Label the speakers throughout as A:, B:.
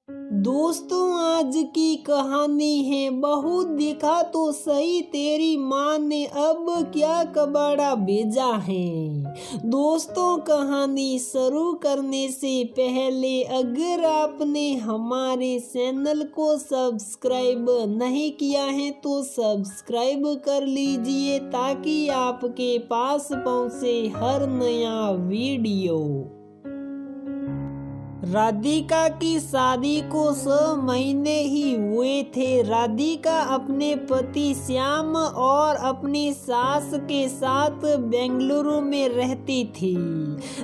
A: दोस्तों, आज की कहानी है बहुत देखा तो सही तेरी माँ ने अब क्या कबाड़ा भेजा है। दोस्तों, कहानी शुरू करने से पहले अगर आपने हमारे चैनल को सब्सक्राइब नहीं किया है तो सब्सक्राइब कर लीजिए ताकि आपके पास पहुँचे हर नया वीडियो। राधिका की शादी को 6 महीने ही हुए थे। राधिका अपने पति श्याम और अपनी सास के साथ बेंगलुरु में रहती थी।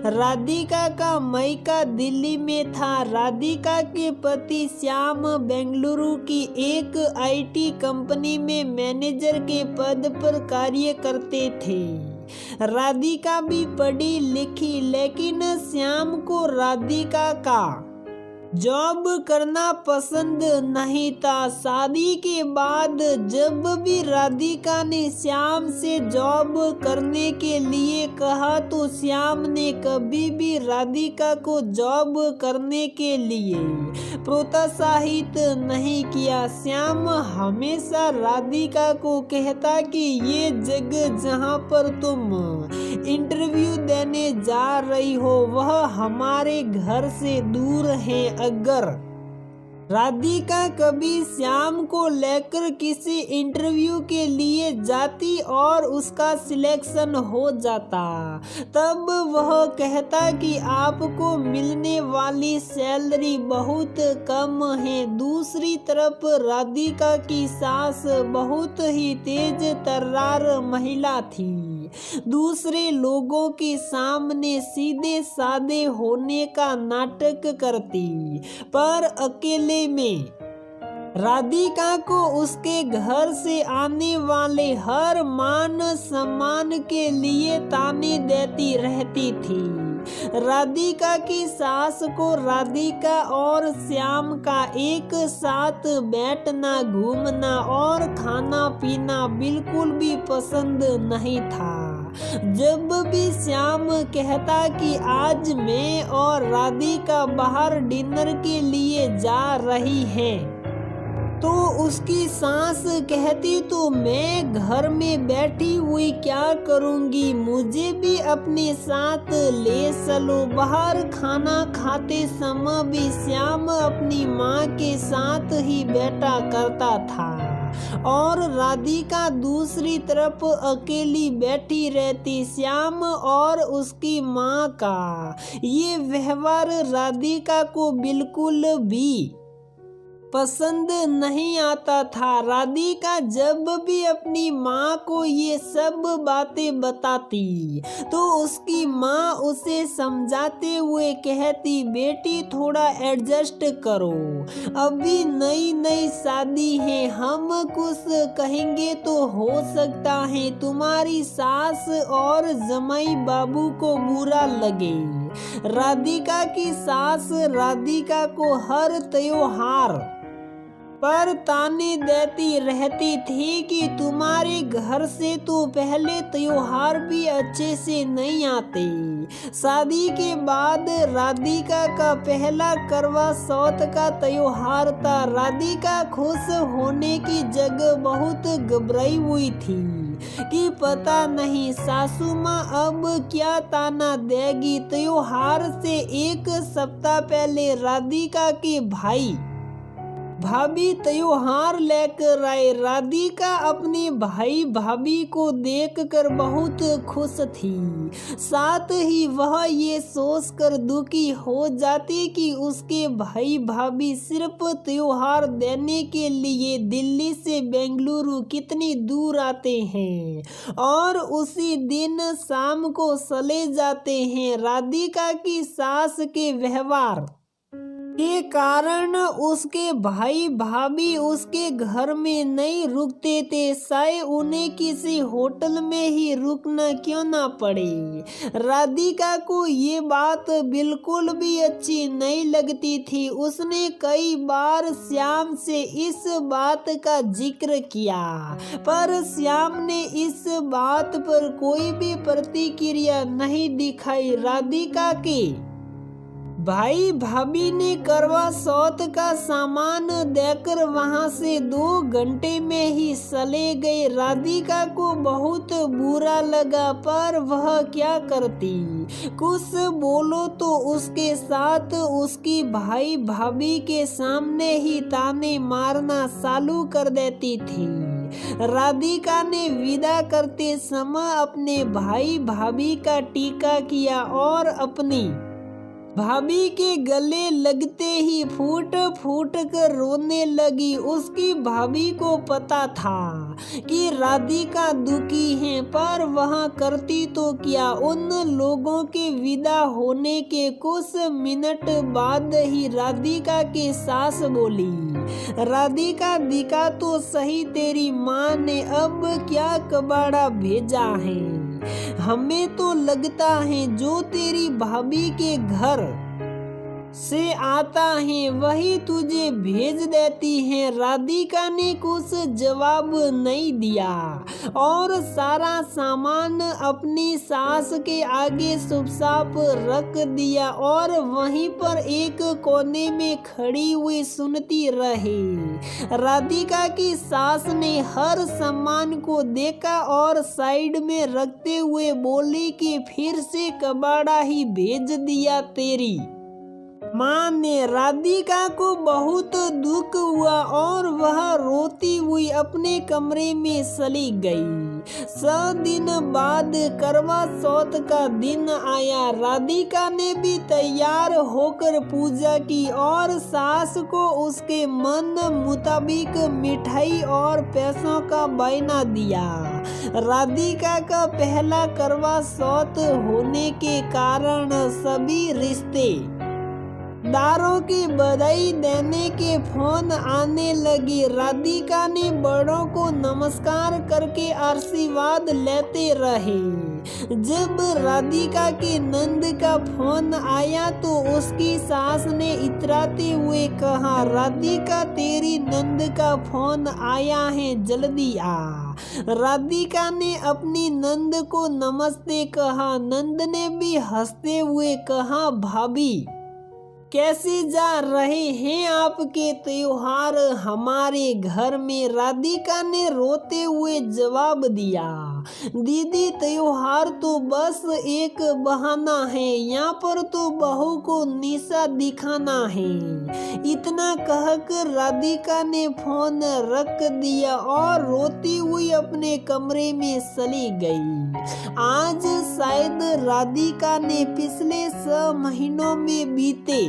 A: राधिका का मायका दिल्ली में था। राधिका के पति श्याम बेंगलुरु की एक आईटी कंपनी में मैनेजर के पद पर कार्य करते थे। राधिका भी पढ़ी लिखी, लेकिन श्याम को राधिका का जॉब करना पसंद नहीं था। शादी के बाद जब भी राधिका ने श्याम से जॉब करने के लिए कहा तो श्याम ने कभी भी राधिका को जॉब करने के लिए प्रोत्साहित नहीं किया। श्याम हमेशा राधिका को कहता कि ये जगह जहां पर तुम इंटरव्यू देने जा रही हो वह हमारे घर से दूर है। अगर राधिका कभी श्याम को लेकर किसी इंटरव्यू के लिए जाती और उसका सिलेक्शन हो जाता तब वह कहता कि आपको मिलने वाली सैलरी बहुत कम है। दूसरी तरफ राधिका की सास बहुत ही तेज तर्रार महिला थी। दूसरे लोगों के सामने सीधे साधे होने का नाटक करती, पर अकेले में राधिका को उसके घर से आने वाले हर मान सम्मान के लिए ताने देती रहती थी। राधिका की सास को राधिका और श्याम का एक साथ बैठना, घूमना और खाना पीना बिल्कुल भी पसंद नहीं था। जब भी श्याम कहता कि आज मैं और राधिका बाहर डिनर के लिए जा रही हैं, तो उसकी सास कहती तो मैं घर में बैठी हुई क्या करूंगी, मुझे भी अपने साथ ले चलो। बाहर खाना खाते समय भी श्याम अपनी माँ के साथ ही बैठा करता था और राधिका दूसरी तरफ अकेली बैठी रहती। श्याम और उसकी माँ का ये व्यवहार राधिका को बिल्कुल भी पसंद नहीं आता था। राधिका जब भी अपनी माँ को ये सब बातें बताती तो उसकी माँ उसे समझाते हुए कहती, बेटी थोड़ा एडजस्ट करो, अभी नई नई शादी है, हम कुछ कहेंगे तो हो सकता है तुम्हारी सास और जमाई बाबू को बुरा लगे। राधिका की सास राधिका को हर त्योहार पर ताने देती रहती थी कि तुम्हारे घर से तो पहले त्योहार भी अच्छे से नहीं आते। शादी के बाद राधिका का पहला करवा चौथ का त्योहार था। राधिका खुश होने की जगह बहुत घबराई हुई थी कि पता नहीं सासू माँ अब क्या ताना देगी। त्योहार से एक सप्ताह पहले राधिका के भाई भाभी त्योहार लेकर आए। राधिका अपने भाई भाभी को देखकर बहुत खुश थी, साथ ही वह ये सोचकर दुखी हो जाती कि उसके भाई भाभी सिर्फ त्योहार देने के लिए दिल्ली से बेंगलुरु कितनी दूर आते हैं और उसी दिन शाम को चले जाते हैं। राधिका की सास के व्यवहार के कारण उसके भाई भाभी उसके घर में नहीं रुकते थे, चाहे उन्हें किसी होटल में ही रुकना क्यों ना पड़े। राधिका को ये बात बिल्कुल भी अच्छी नहीं लगती थी। उसने कई बार श्याम से इस बात का जिक्र किया, पर श्याम ने इस बात पर कोई भी प्रतिक्रिया नहीं दिखाई। राधिका के भाई भाभी ने करवा चौथ का सामान देकर वहां से 2 घंटे में ही चले गए। राधिका को बहुत बुरा लगा, पर वह क्या करती। कुछ बोलो तो उसके साथ उसकी भाई भाभी के सामने ही ताने मारना चालू कर देती थी। राधिका ने विदा करते समय अपने भाई भाभी का टीका किया और अपनी भाभी के गले लगते ही फूट फूट कर रोने लगी। उसकी भाभी को पता था कि राधिका दुखी है, पर वह करती तो क्या। उन लोगों के विदा होने के कुछ मिनट बाद ही राधिका की सास बोली, राधिका दिखा तो सही, तेरी माँ ने अब क्या कबाड़ा भेजा है। हमें तो लगता है जो तेरी भाभी के घर से आता है वही तुझे भेज देती है। राधिका ने कुछ जवाब नहीं दिया और सारा सामान अपनी सास के आगे चुपचाप रख दिया और वहीं पर एक कोने में खड़ी हुई सुनती रही। राधिका की सास ने हर सामान को देखा और साइड में रखते हुए बोली कि फिर से कबाड़ा ही भेज दिया तेरी माँ ने। राधिका को बहुत दुख हुआ और वह रोती हुई अपने कमरे में चली गई। 6 दिन बाद करवा चौथ का दिन आया। राधिका ने भी तैयार होकर पूजा की और सास को उसके मन मुताबिक मिठाई और पैसों का बायना दिया। राधिका का पहला करवा चौथ होने के कारण सभी रिश्ते दारों की बधाई देने के फोन आने लगे। राधिका ने बड़ों को नमस्कार करके आशीर्वाद लेते रहे। जब राधिका के नंद का फोन आया तो उसकी सास ने इतराते हुए कहा, राधिका तेरी नंद का फोन आया है, जल्दी आ। राधिका ने अपनी नंद को नमस्ते कहा। नंद ने भी हंसते हुए कहा, भाभी कैसे जा रहे हैं आपके त्योहार हमारे घर में। राधिका ने रोते हुए जवाब दिया, दीदी त्योहार तो बस एक बहाना है, यहाँ पर तो बहू को निशा दिखाना है। इतना कहकर राधिका ने फोन रख दिया और रोती हुई अपने कमरे में चली गई। आज शायद राधिका ने पिछले 6 महीनों में बीते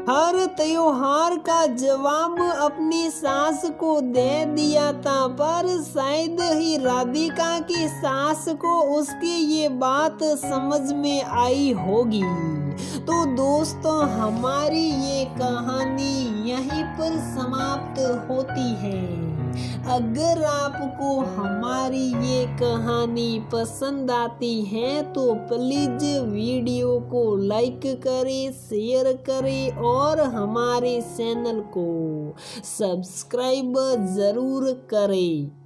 A: हर त्योहार का जवाब अपनी सास को दे दिया था, पर शायद ही राधिका की सास को उसकी ये बात समझ में आई होगी। तो दोस्तों, हमारी ये कहानी यहीं पर समाप्त होती है। अगर आपको हमारी ये कहानी पसंद आती है तो प्लीज वीडियो को लाइक करें, शेयर करें और हमारे चैनल को सब्सक्राइब जरूर करें।